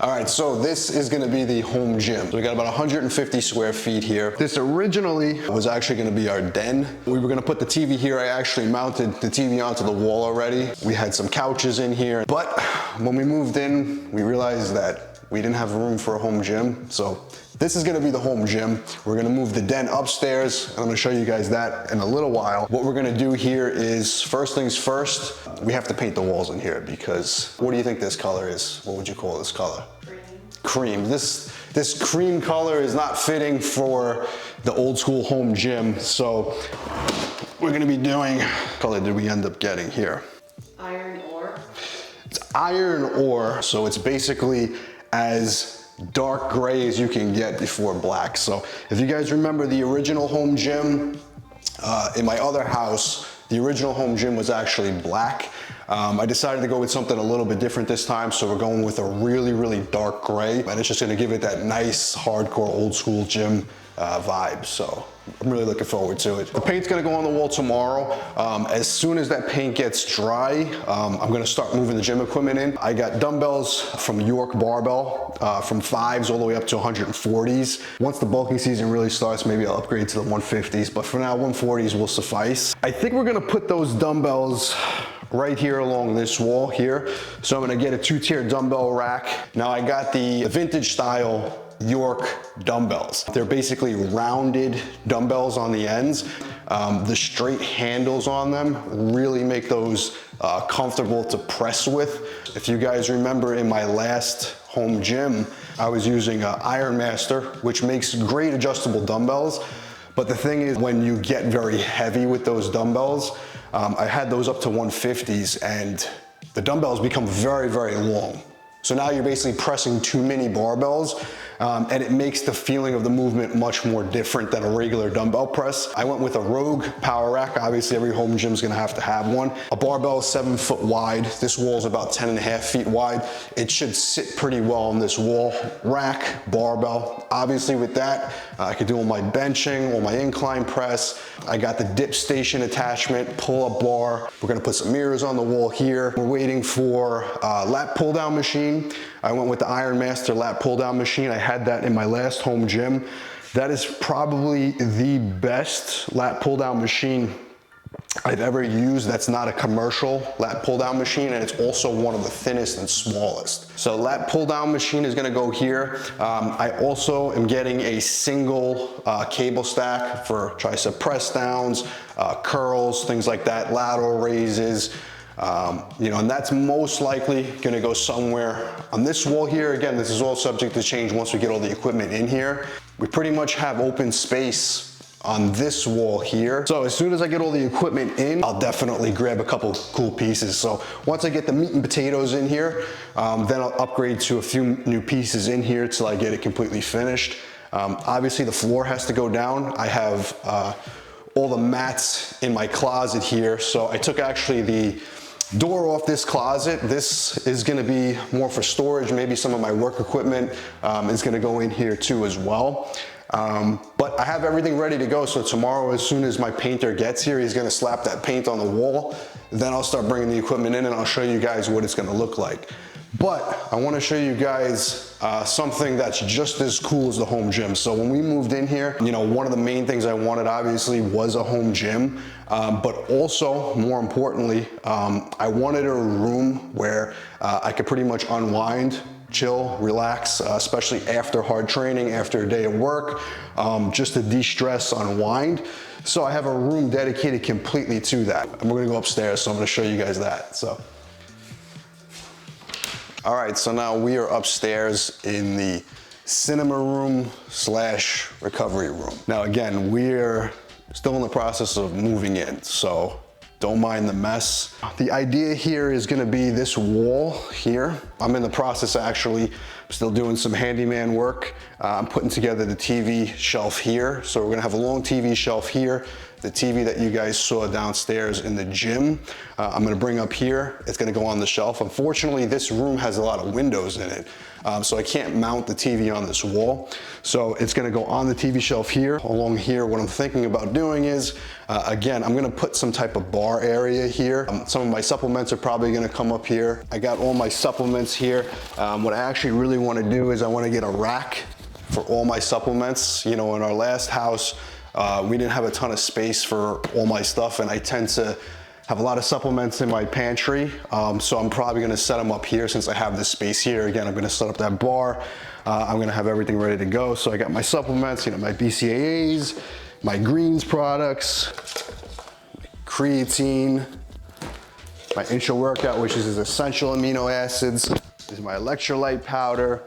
All right, so this is gonna be the home gym. So we got about 150 square feet here. This originally was actually gonna be our den. We were gonna put the TV here. I actually mounted the TV onto the wall already. We had some couches in here, but when we moved in, we realized that we didn't have room for a home gym. So this is gonna be the home gym. We're gonna move the den upstairs, and I'm gonna show you guys that in a little while. What we're gonna do here is, first things first, we have to paint the walls in here because, what do you think this color is? What would you call this color? Cream. This cream color is not fitting for the old school home gym. So we're gonna be doing, what color did we end up getting here? Iron ore. It's iron ore, so it's basically as dark gray as you can get before black. So if you guys remember the original home gym, in my other house, the original home gym was actually black. I decided to go with something a little bit different this time, so we're going with a really, really dark gray, and it's just gonna give it that nice, hardcore, old school gym vibe. So I'm really looking forward to it. The paint's gonna go on the wall tomorrow. As soon as that paint gets dry, I'm gonna start moving the gym equipment in. I got dumbbells from York Barbell, from 5s all the way up to 140s. Once the bulking season really starts, maybe I'll upgrade to the 150s, but for now, 140s will suffice. I think we're gonna put those dumbbells right here along this wall here. So I'm gonna get a 2-tier dumbbell rack. Now I got the vintage style York dumbbells. They're basically rounded dumbbells on the ends. The straight handles on them really make those comfortable to press with. If you guys remember in my last home gym, I was using Iron Master, which makes great adjustable dumbbells. But the thing is, when you get very heavy with those dumbbells, I had those up to 150s, and the dumbbells become very, very long. So now you're basically pressing too many barbells, and it makes the feeling of the movement much more different than a regular dumbbell press. I went with a Rogue power rack. Obviously every home gym's gonna have to have one. A barbell is 7 foot wide. This wall's about 10.5 feet wide. It should sit pretty well on this wall. Rack, barbell. Obviously with that, I could do all my benching, all my incline press. I got the dip station attachment, pull-up bar. We're gonna put some mirrors on the wall here. We're waiting for a lat pull-down machine. I went with the Iron Master lat pull-down machine. I had that in my last home gym. That is probably the best lat pull-down machine I've ever used. That's not a commercial lat pull-down machine, and it's also one of the thinnest and smallest. So lat pull-down machine is gonna go here. I also am getting a single cable stack for tricep press downs, curls, things like that, lateral raises. And that's most likely gonna go somewhere on this wall here. Again, this is all subject to change once we get all the equipment in here. We pretty much have open space on this wall here. So as soon as I get all the equipment in, I'll definitely grab a couple cool pieces. So once I get the meat and potatoes in here, then I'll upgrade to a few new pieces in here till I get it completely finished. Obviously the floor has to go down. I have all the mats in my closet here. So I took actually the door off this closet. This is gonna be more for storage. Maybe some of my work equipment is gonna go in here too as well. But I have everything ready to go. So tomorrow, as soon as my painter gets here, he's gonna slap that paint on the wall. Then I'll start bringing the equipment in and I'll show you guys what it's gonna look like. But I wanna show you guys something that's just as cool as the home gym. So when we moved in here, one of the main things I wanted obviously was a home gym. But also, more importantly, I wanted a room where I could pretty much unwind, chill, relax, especially after hard training, after a day of work, just to de-stress, unwind. So I have a room dedicated completely to that. And we're gonna go upstairs, so I'm gonna show you guys that. All right, so now we are upstairs in the cinema room / recovery room. Now again, we're still in the process of moving in, so don't mind the mess. The idea here is gonna be this wall here. I'm in the process actually, still doing some handyman work. I'm putting together the TV shelf here. So we're gonna have a long TV shelf here. the TV that you guys saw downstairs in the gym, I'm gonna bring up here. It's gonna go on the shelf. Unfortunately, this room has a lot of windows in it, so I can't mount the TV on this wall. So it's gonna go on the TV shelf here. Along here, what I'm thinking about doing is, again, I'm gonna put some type of bar area here. Some of my supplements are probably gonna come up here. I got all my supplements here. What I actually really wanna do is I wanna get a rack for all my supplements. You know, in our last house, we didn't have a ton of space for all my stuff, and I tend to have a lot of supplements in my pantry. So I'm probably gonna set them up here since I have this space here. Again, I'm gonna set up that bar. I'm gonna have everything ready to go. So I got my supplements, you know, my BCAAs, my greens products, creatine, my intra-workout, which is essential amino acids. This is my electrolyte powder,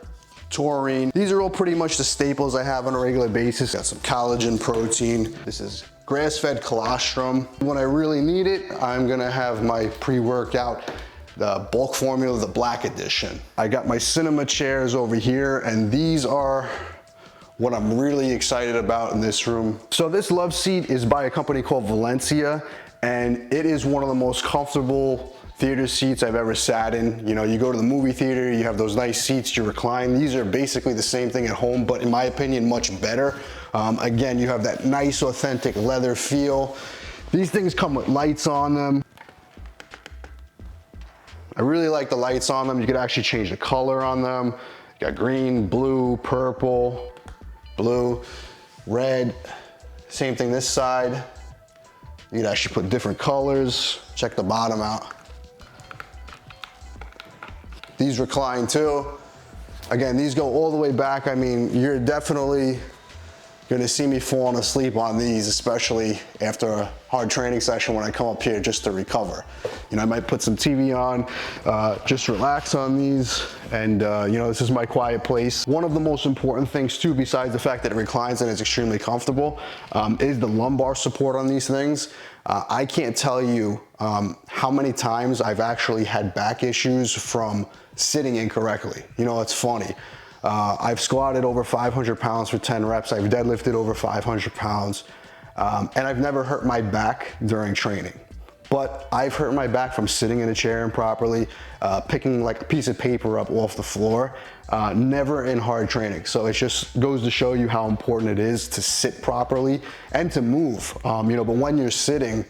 taurine. These are all pretty much the staples I have on a regular basis. Got some collagen protein. This is grass-fed colostrum. When I really need it, I'm gonna have my pre-workout, the bulk formula, the black edition. I got my cinema chairs over here, and these are what I'm really excited about in this room. So this love seat is by a company called Valencia, and it is one of the most comfortable theater seats I've ever sat in. You know, you go to the movie theater, you have those nice seats, you recline. These are basically the same thing at home, but in my opinion, much better. Again, you have that nice, authentic leather feel. These things come with lights on them. I really like the lights on them. You could actually change the color on them. You got green, blue, purple, blue, red. Same thing this side. You could actually put different colors. Check the bottom out. These recline too. Again, these go all the way back. I mean, you're definitely gonna see me falling asleep on these, especially after a hard training session when I come up here just to recover. You know, I might put some TV on, just relax on these, and you know, this is my quiet place. One of the most important things too, besides the fact that it reclines and it's extremely comfortable, is the lumbar support on these things. I can't tell you how many times I've actually had back issues from sitting incorrectly. You know, it's funny. I've squatted over 500 pounds for 10 reps. I've deadlifted over 500 pounds. And I've never hurt my back during training. But I've hurt my back from sitting in a chair improperly, picking like a piece of paper up off the floor, never in hard training. So it just goes to show you how important it is to sit properly and to move. You know, but when you're sitting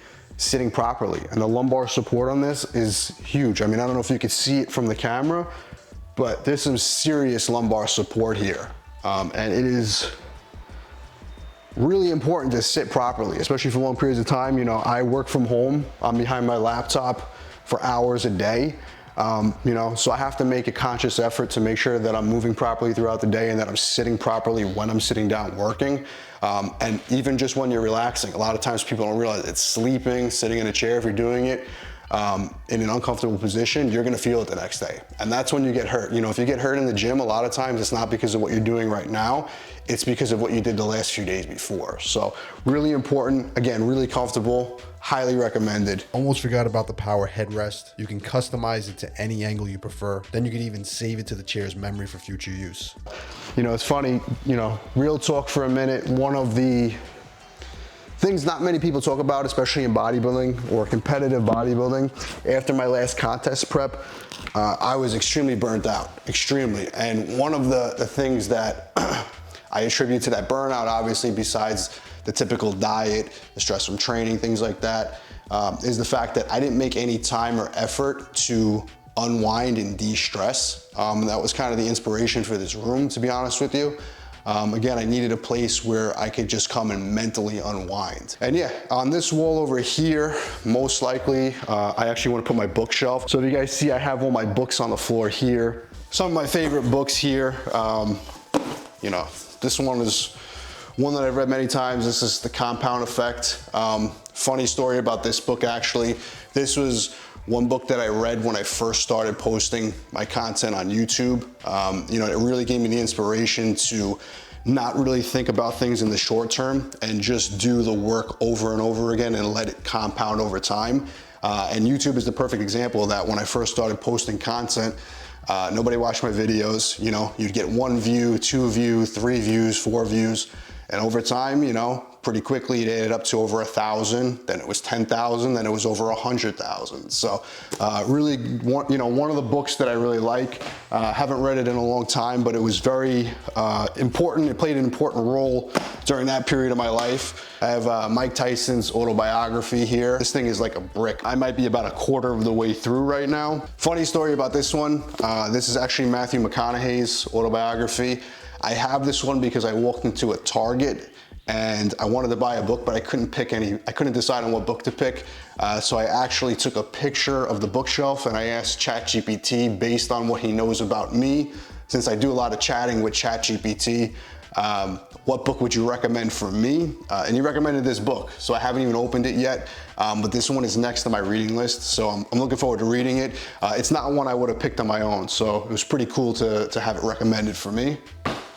properly, and the lumbar support on this is huge. I mean, I don't know if you could see it from the camera, but there's some serious lumbar support here. And it is really important to sit properly, especially for long periods of time. You know, I work from home. I'm behind my laptop for hours a day. You know, so I have to make a conscious effort to make sure that I'm moving properly throughout the day and that I'm sitting properly when I'm sitting down working. And even just when you're relaxing, a lot of times people don't realize it's sleeping, sitting in a chair. If you're doing it in an uncomfortable position, you're gonna feel it the next day. And that's when you get hurt. You know, if you get hurt in the gym, a lot of times it's not because of what you're doing right now, it's because of what you did the last few days before. So really important, again, really comfortable, highly recommended. Almost forgot about the power headrest. You can customize it to any angle you prefer. Then you can even save it to the chair's memory for future use. You know, it's funny, you know, real talk for a minute. One of the things not many people talk about, especially in bodybuilding or competitive bodybuilding, after my last contest prep, I was extremely burnt out, extremely. And one of the things that I attribute to that burnout, obviously, besides the typical diet, the stress from training, things like that, is the fact that I didn't make any time or effort to unwind and de-stress. That was kind of the inspiration for this room, to be honest with you. Again, I needed a place where I could just come and mentally unwind. And yeah, on this wall over here, most likely, I actually want to put my bookshelf. So if you guys see, I have all my books on the floor here. Some of my favorite books here, you know, this one is one that I've read many times. This is The Compound Effect. Funny story about this book, actually. This was one book that I read when I first started posting my content on YouTube. You know, it really gave me the inspiration to not really think about things in the short term and just do the work over and over again and let it compound over time. And YouTube is the perfect example of that. When I first started posting content, nobody watched my videos. You know, you'd get 1 view, 2 views, 3 views, 4 views. And over time, you know, pretty quickly. It added up to over 1,000, then it was 10,000, then it was over 100,000. So really, one of the books that I really like. Haven't read it in a long time, but it was very important. It played an important role during that period of my life. I have Mike Tyson's autobiography here. This thing is like a brick. I might be about a quarter of the way through right now. Funny story about this one. This is actually Matthew McConaughey's autobiography. I have this one because I walked into a Target and I wanted to buy a book, but I couldn't decide on what book to pick. So I actually took a picture of the bookshelf and I asked ChatGPT, based on what he knows about me, since I do a lot of chatting with ChatGPT, what book would you recommend for me? And he recommended this book. So I haven't even opened it yet, but this one is next to my reading list. So I'm looking forward to reading it. It's not one I would have picked on my own. So it was pretty cool to have it recommended for me.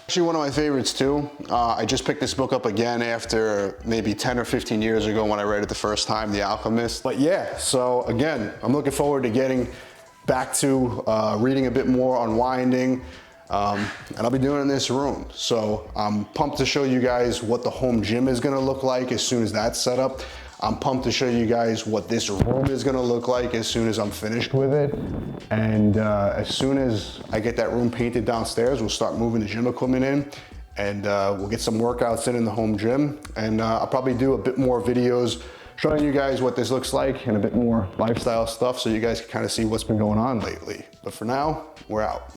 Actually one of my favorites too. I just picked this book up again after maybe 10 or 15 years ago when I read it the first time, The Alchemist. But yeah, so again, I'm looking forward to getting back to reading a bit more, unwinding, and I'll be doing it in this room. So I'm pumped to show you guys what the home gym is gonna look like as soon as that's set up. I'm pumped to show you guys what this room is gonna look like as soon as I'm finished with it. And as soon as I get that room painted downstairs, we'll start moving the gym equipment in, and we'll get some workouts in the home gym. And I'll probably do a bit more videos showing you guys what this looks like and a bit more lifestyle stuff so you guys can kind of see what's been going on lately. But for now, we're out.